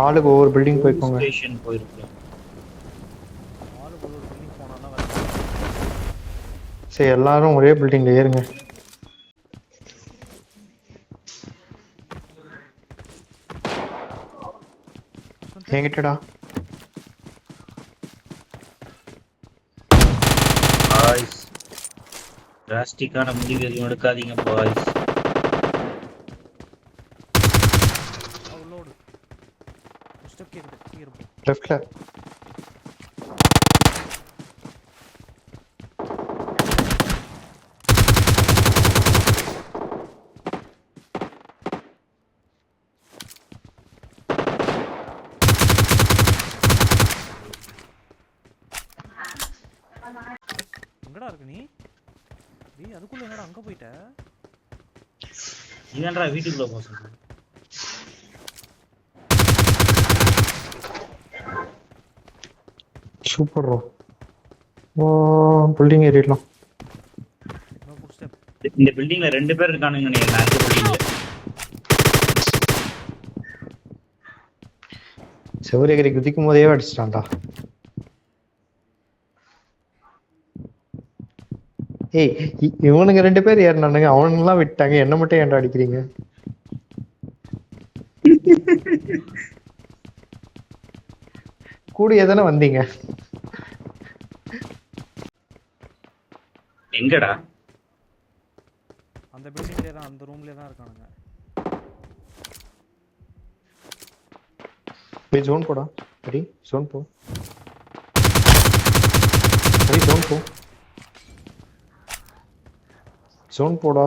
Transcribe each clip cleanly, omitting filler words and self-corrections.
ஆளுக்கு ஒவ்வொரு building police போய்க்கோங்க. ஸ்டேஷன் போயிருக்கோம். ஆளுக்கு ஒரு பில்டிங் போனா தான் சரி எல்லாரும் ஒரே பில்டிங்ல ஏறுங்க. என்கிட்டடா. பாய்ஸ் டிராஸ்டிக்கான முடிவு எதுவும் எடுக்காதீங்க பாய்ஸ். லோடு ஸ்டெப் கேக்குது போ. லெஃப்ட்ல எங்கடா இருக்கு நீ? டேய் அதுக்குள்ள என்னடா அங்க போயிட்ட? நீதான்டா வீட்டுக்குள்ள போக சொல்ற. Super bro. ஓ பில்டிங் ஏறிடலாம். No foot step. இந்த பில்டிங்ல 2 பேர் இருக்கானுங்க நினைக்கிறேன். அந்த பில்டிங்ல செவரேகரி குதிக்கும் போதே அடிச்சிட்டான்டா. ஏய் இவனுங்க 2 பேர் ஏறினானுங்க, அவனுங்கெல்லாம் விட்டாங்க, என்ன மட்டும் ஏன்டா அடிக்கிறீங்க? கூடியே தானே வந்தீங்க. எங்கடா? அந்த பில்டிங்லயே தான், அந்த ரூம்லயே தான் இருக்கானுங்க. போய் ஜோன் போடா. ரெடி ஜோன் போ. ரெடி ஜோன் போ. ஜோன் போடா.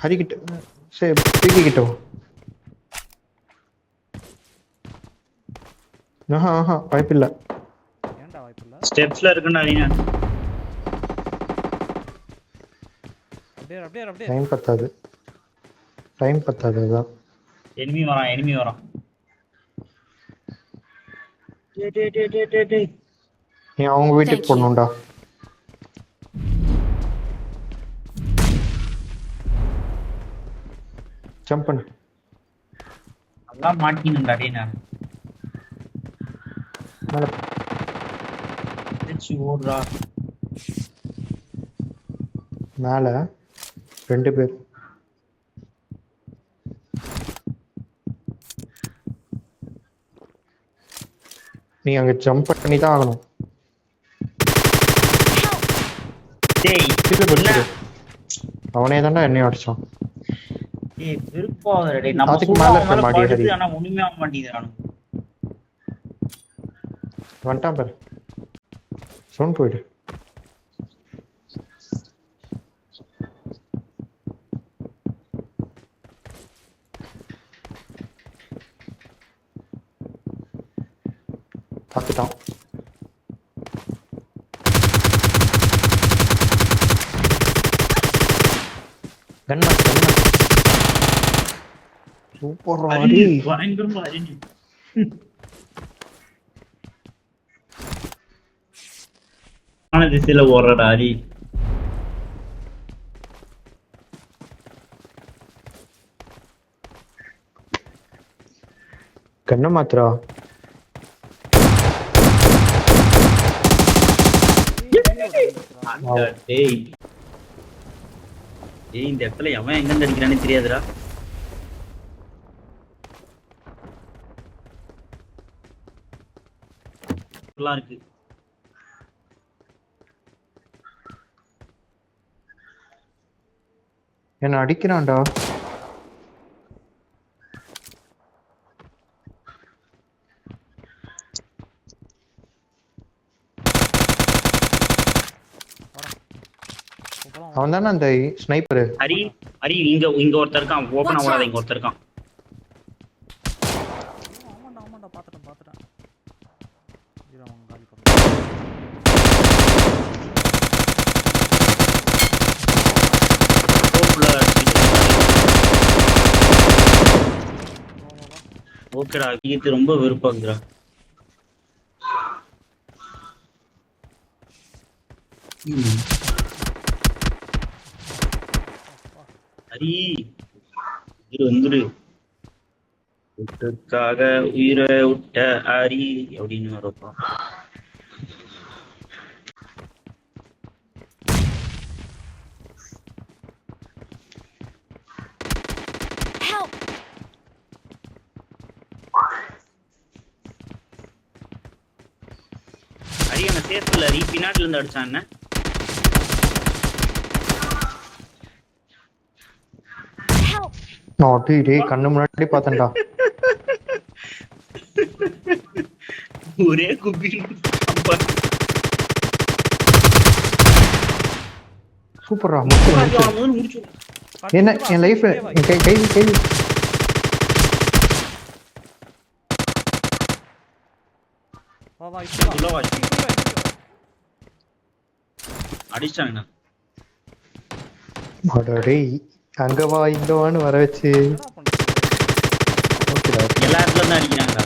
ஹரிக்கிட்ட சரி பிகி கிட்ட வா. ஆஹா வாய்ப்பில்லை. ஏன்டா வாய்ப்பில்லை? ஸ்டெப்ஸ்ல இருக்குன்னு நீங்க அப்படியே டைம் பத்தாது. அதான். எனிமி வரான். டேய். நீ அவங்க வீட்டுக்கு போடணும்டா. ஜம்ப் பண்ணு. நல்லா மாட்டினுடா டேய் நான். மேல ஓடுறா. மேல 2 பேர். நீ அங்க ஜம்ப் பண்ணி தான் ஆகணும். டேய் அவனே தான்டா என்னையும் அடிச்சான். டேய் வெறுப்பாகுதுடா டேய். நம்ம அதுக்கு மேல மேல இருக்க மாடி படுது, ஹரி. ஆனா ஒண்ணுமே ஆக மாட்டேங்குதுடா. வந்துட்டான் பாரு. ஜோன் போயிடு. பார்த்துட்டான். கண்ணா சூப்பர் ராடி. பயங்கரமா அரிஞ்சு. ஆனா திசையில ஓடுறடா அரி. கண்ண மாத்திரா. டேய் இந்த இடத்துல எவன் எங்க அடிக்கிறானே தெரியாதுடா. இருக்கு என்ன அடிக்கிறான்டா. அவன் தானே அந்த ஸ்னைப்பரு. ஹரி இங்க ஒருத்தர் இருக்கான். ஓபனா ஓடாத, இங்க ஒருத்தர் இருக்கான். ஆமாண்டா பாத்துட்டேன். இரு அவன் காலி பண்ணு. ஓகேடா இது ரொம்ப வெறுப்பாகுதுடா. ஹரி வந்துரு வீட்டுக்காக உயிரை விட்ட ஹரி அப்படின்னு வரப்பா. Help! ஹரி அவன் சேஃப் இல்ல, ஹரி பின்னாடில இருந்து அடிச்சான் என்ன. Help! நாட்டி டேய் கண்ணு முன்னாடி பார்த்தேன்டா. ஒரே குப்பி சூப்பர்ரா முடிச்சு. முடிச்சு. என்ன என் லைஃப் என் கை கை கை வா வா இப்ப வா. அடிச்சாங்க. டேய் அங்க வா இங்க வான்னு வர வச்சு. என்னடா பண்ற? ஓகேடா. எல்லா இடத்துல இருந்து அடிக்கிறாங்கடா.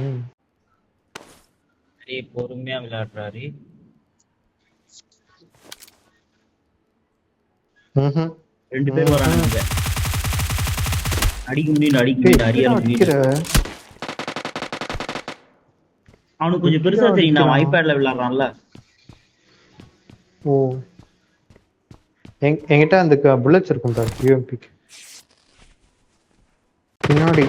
ம். டேய் பொறுமையா விளையாடுறாரு. ம்ஹும். 2 பேர் வராங்க. அடிக்க முடியல டேய் அடிக்க அடிக்கிற. முடியல. அவனுக்கு கொஞ்சம் பெருசா தெரியும், அவன் ஐபேட்ல விளையாடுறான்ல. ஓ என்கிட்ட அந்த புல்லட்ஸ் இருக்கும் சார் யூஎம்பிக்கு பின்னாடி.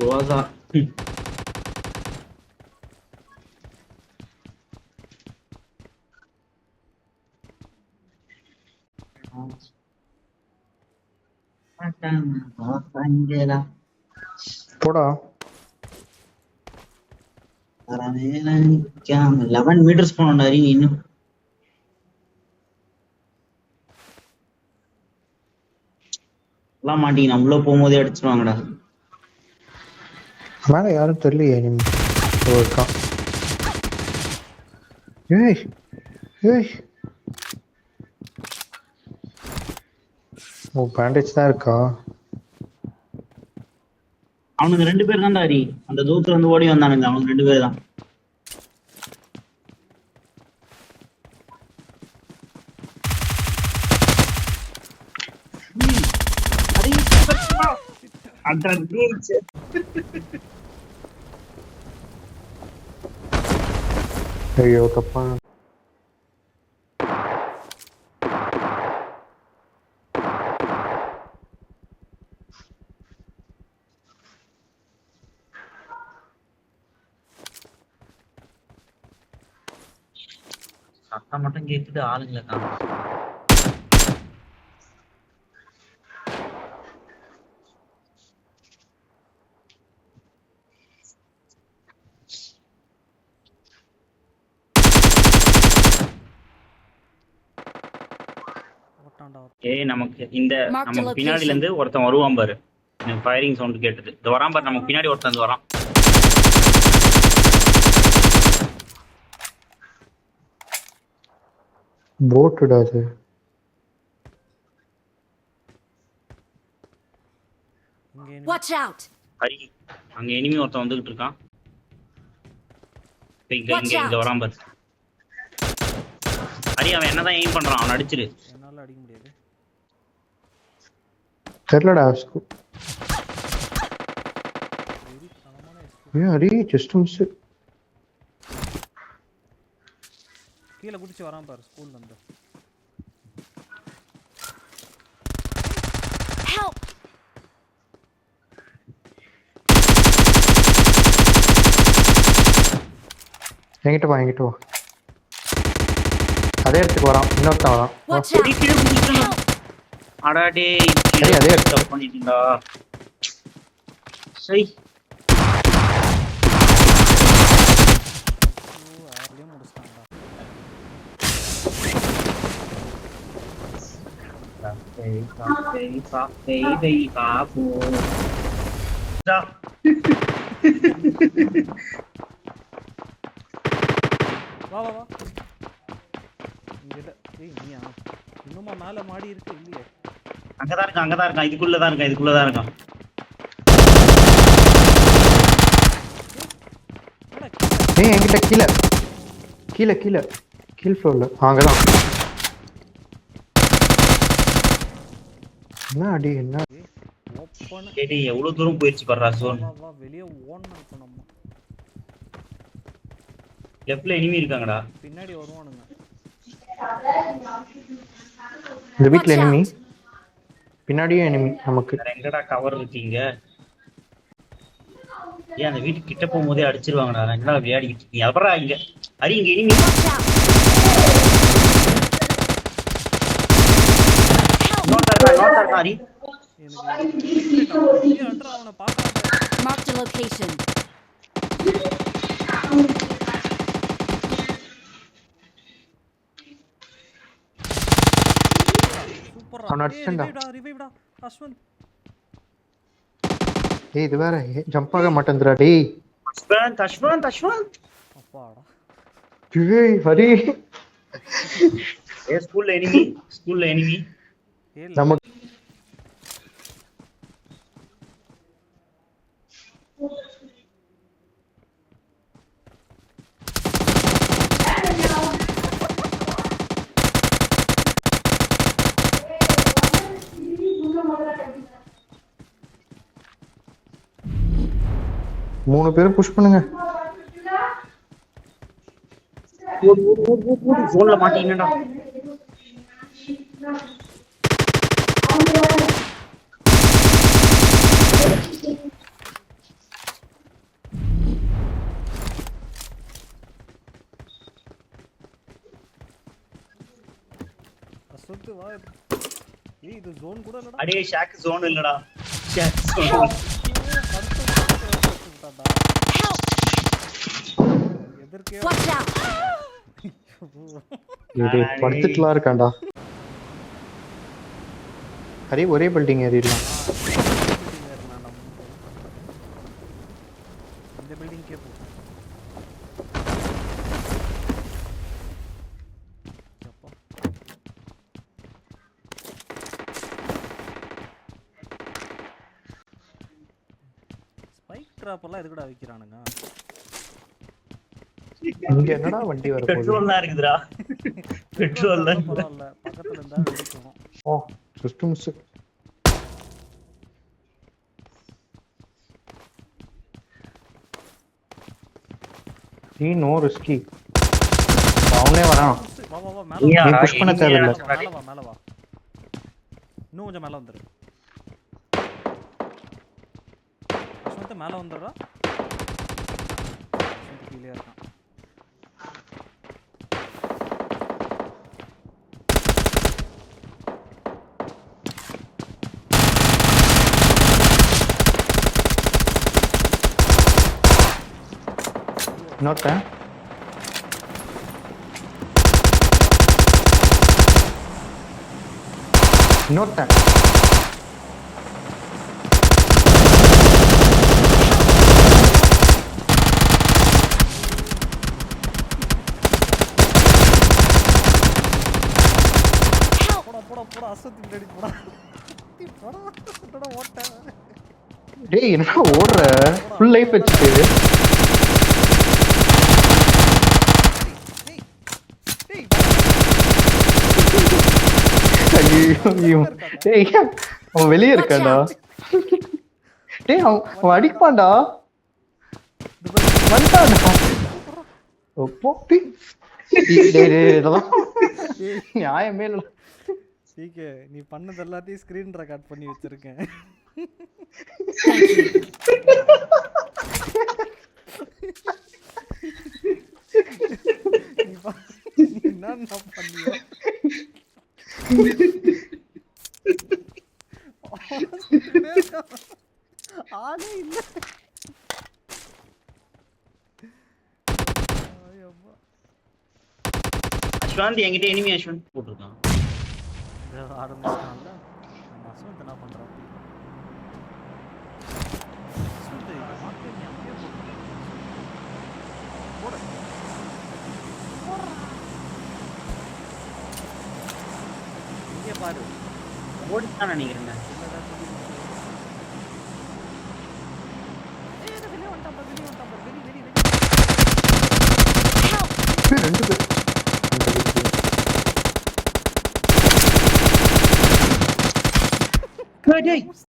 ரோசா போடா 11 மீட்டர்ஸ் போனோம் ஹரி. இன்னும் எல்லாம் மாட்டீங்க, உள்ள போகும்போதே அடிச்சிருவாங்கடா. மேல யாரும் தெரியலையே நீ இருக்கான். ஏய் ஏய் ஓ பேண்டேஜ் தான் இருக்கா. அவனுக்கு 2 பேர் தான்டா ஹரி, அந்த தூரத்துல இருந்து ஓடி வந்தானுங்க. அவனுக்கு 2 பேர் தான். ஐயோ தப்பா. சத்தம் மட்டும் கேக்குது, ஆளுங்களை காணோம். போட்டான்டா. ஏய் நமக்கு இந்த Mark the நமக்கு பின்னாடில இருந்து ஒருத்தன் வருவான் பாரு. எனக்கு ஃபயரிங் சவுண்ட் கேட்டது. இந்த வரான் பாரு, நமக்கு பின்னாடி ஒருத்தன் வந்து வரான். போட்டுடா அது. இங்க Watch out! ஹரி அங்க எனிமி ஒருத்தன் வந்துகிட்டு இருக்கான். இங்க Watch இங்க இங்க out. வரான் பாரு. ஹரி அவன் என்னதான் எய்ம் பண்றான், அவன் அடிச்சிரு. என்னால அடிக்க முடியாது. தெரியலடா. வெரி தரமான escape. ஏன் அடி ஜஸ்ட் மிஸ். கீழ குதிச்சு வரான் பாரு ஸ்கூல்ல இருந்து. Help! என்கிட்ட வா என்கிட்ட வா. அதே இடத்துக்கு வரான். இன்னொருத்தன் வரான். Watch out! Help! அடா டேய் சரி, அதே எடுத்து. தப்பு பண்ணிட்டீங்களா. சரி ஓ யாரையும் முடிச்சிட்டான்டா. வா வா வா. இங்க இல்ல. ஏய் நீயா? இன்னுமா மேல மாடி இருக்கு இல்லையே? அங்கதான் இருக்கான், இதுக்குள்ளதான் இருக்கான். ஏய் என்கிட்ட கீழே கீழே கீழே கீழ் ஃப்ளோர்ல அங்கதான். என்ன அடி என்ன ஓப்பன் டேய் எவ்வளவு தூரம் போயிடுச்சு பாருடா ஜோன். வா வா வெளிய ஓடணும் இப்போ நம்ம. லெஃப்ட்ல எனிமி இருக்காங்கடா. பின்னாடி வருவானுங்க. இந்த வீட்ல Watch எனிமி out. பின்னாடியும் எனிமி நமக்கு. வேற எங்கடா கவர் இருக்கீங்க? ஏன் அந்த வீட்டுக்கு கிட்ட போகும்போதே அடிச்சிருவாங்கடா. நான் என்னடா விளையாடிக்கிட்டு இருக்கீங்க? அப்புறம் இங்க அரி இங்க எனிமி. Watch out. நோட்டர் அரி. எனக்கு வெளிய அட்ரா அவனை பார்க்கறான். Marked a location. சூப்பரா. அவனை அடிச்சிட்டேன்டா. ரிவைவ்டா அஸ்வந்த். ஏய் இது வேற ஜம்ப் ஆக மாட்டேங்குதுடா டேய். அஸ்வந்த். அப்பாடா. ஏய் ஹரி ஏ ஸ்கூல்ல எனிமி. ஏய் நமக்கு மூணு பேரும் புஷ் பண்ணுங்க. ஜோன்ல மாட்டீங்கடா. அஸ்வந்த் வா. ஏய் இது ஜோன் கூட இல்லடா. அடே ஷாக் ஜோன் இல்லடா. Shock zone. Help. எதற்கே Watch out. இது படுத்துட்டுலாம் இருக்கான்டா. ஹரி ஒரே பில்டிங் ஏறிடலாம். இந்த பில்டிங் கே போ. அப்பா ஸ்பைக் ட்ராப் எல்லாம் எதுக்குடா வைக்கிறானுங்க? இங்க என்னடா வண்டி வர போகுது? பெட்ரோல்லாம் இருக்குதுடா. பெட்ரோல்லாம் பரவாயில்ல பக்கத்துல இருந்தா வெடிக்கும். ஓ சிஸ்டம்ஸ் நீ நோ ரிஸ்கி. அவனே வரான். வா வா வா மேல நீ வா. நீ புஷ் பண்ண தேவையில்ல. மேல வா மேல வா. இன்னும் கொஞ்சம் மேல வந்துரு. அஸ்வந்த் மேல வந்துடுறா. அஸ்வந்த் கீழே இருக்கான். இன்னொருத்தன் இன்னொருத்தன் போடா போடா போடா அஸ்வந்த் முன்னாடி போடா. போடா போடா ஓட்ட. டேய் என்னடா ஓடுற ஃபுல் லைஃப் வச்சுட்டு. டேய் ஐயோ டேய் அவன் வெளியே இருக்கான்டா. டேய் அவன் அடிப்பான்டா. வந்துட்டான்டா. ஒப்போ நியாயமே இல்லை. சீக்கே நீ பண்ணது எல்லாத்தையும் ஸ்கிரீன் ரெக்கார்ட் பண்ணி வச்சிருக்கேன். என்ன பண்ணியோ ஆளே இல்ல. அஸ்வந்த் என்கிட்ட எனிமி அஸ்வந்த் போட்டுருக்கான். ஆரம்பிச்சிட்டான்ல நம்ம அஸ்வந்த் என்ன பண்றான்? அஸ்வந்த் இதை மாற்றி நீ அப்படியே போடு. இங்கே பாரு ஓடித்தான் நினைக்கிறேன். வெளியே வந்துட்டான் வெளியே வந்துட்டான் வெளியே வெளியே வெளியே ரெண்டு பேர் டேய்